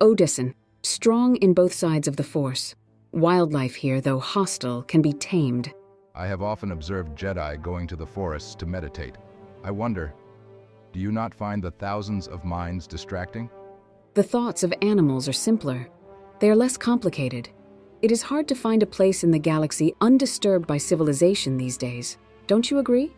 Odyssin, strong in both sides of the Force. Wildlife here, though hostile, can be tamed. I have often observed Jedi going to the forests to meditate. I wonder, do you not find the thousands of minds distracting? The thoughts of animals are simpler. They are less complicated. It is hard to find a place in the galaxy undisturbed by civilization these days. Don't you agree?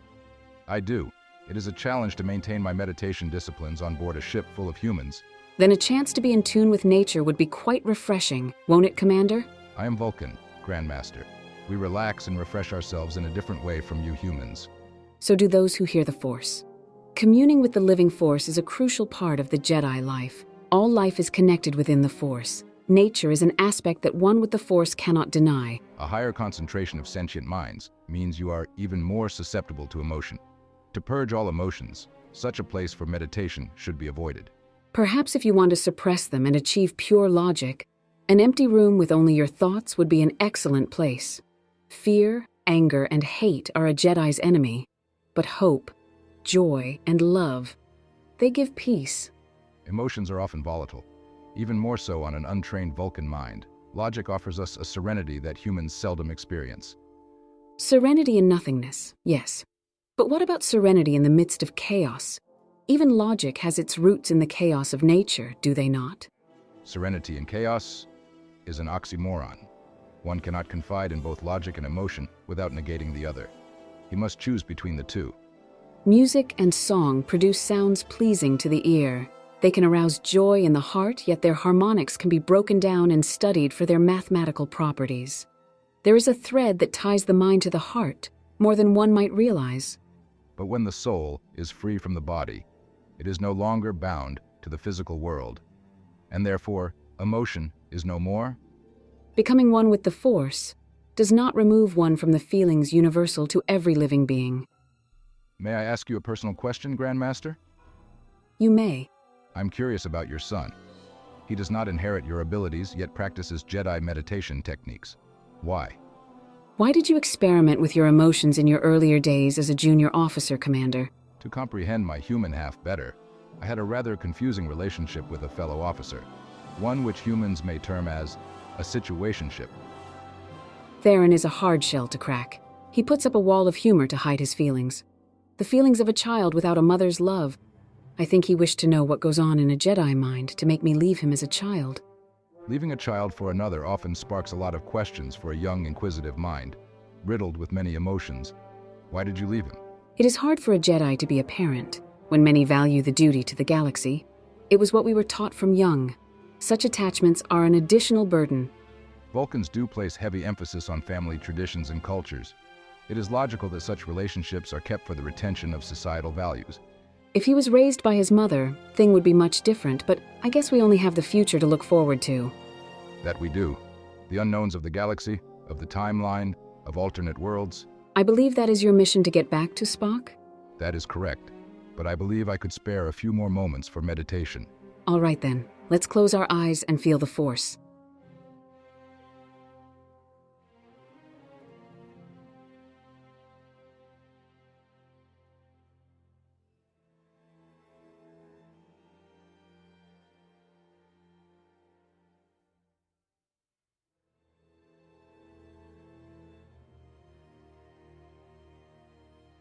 I do. It is a challenge to maintain my meditation disciplines on board a ship full of humans. Then a chance to be in tune with nature would be quite refreshing, won't it, Commander? I am Vulcan, Grandmaster. We relax and refresh ourselves in a different way from you humans. So do those who hear the Force. Communing with the living Force is a crucial part of the Jedi life. All life is connected within the Force. Nature is an aspect that one with the Force cannot deny. A higher concentration of sentient minds means you are even more susceptible to emotion. To purge all emotions, such a place for meditation should be avoided. Perhaps if you want to suppress them and achieve pure logic, an empty room with only your thoughts would be an excellent place. Fear, anger, and hate are a Jedi's enemy, but hope, joy, and love, they give peace. Emotions are often volatile, even more so on an untrained Vulcan mind. Logic offers us a serenity that humans seldom experience. Serenity in nothingness, yes. But what about serenity in the midst of chaos? Even logic has its roots in the chaos of nature, do they not? Serenity in chaos is an oxymoron. One cannot confide in both logic and emotion without negating the other. He must choose between the two. Music and song produce sounds pleasing to the ear. They can arouse joy in the heart, yet their harmonics can be broken down and studied for their mathematical properties. There is a thread that ties the mind to the heart, more than one might realize. But when the soul is free from the body, it is no longer bound to the physical world, and therefore emotion is no more. Becoming one with the Force does not remove one from the feelings universal to every living being. May I ask you a personal question, Grandmaster? You may. I'm curious about your son. He does not inherit your abilities, yet practices Jedi meditation techniques. Why? Why did you experiment with your emotions in your earlier days as a junior officer, Commander? To comprehend my human half better, I had a rather confusing relationship with a fellow officer, one which humans may term as a situationship. Theron is a hard shell to crack. He puts up a wall of humor to hide his feelings. The feelings of a child without a mother's love. I think he wished to know what goes on in a Jedi mind to make me leave him as a child. Leaving a child for another often sparks a lot of questions for a young, inquisitive mind, riddled with many emotions. Why did you leave him? It is hard for a Jedi to be a parent, when many value the duty to the galaxy. It was what we were taught from young. Such attachments are an additional burden. Vulcans do place heavy emphasis on family traditions and cultures. It is logical that such relationships are kept for the retention of societal values. If he was raised by his mother, thing would be much different, but I guess we only have the future to look forward to. That we do. The unknowns of the galaxy, of the timeline, of alternate worlds. I believe that is your mission to get back to Spock? That is correct, but I believe I could spare a few more moments for meditation. All right then, let's close our eyes and feel the Force.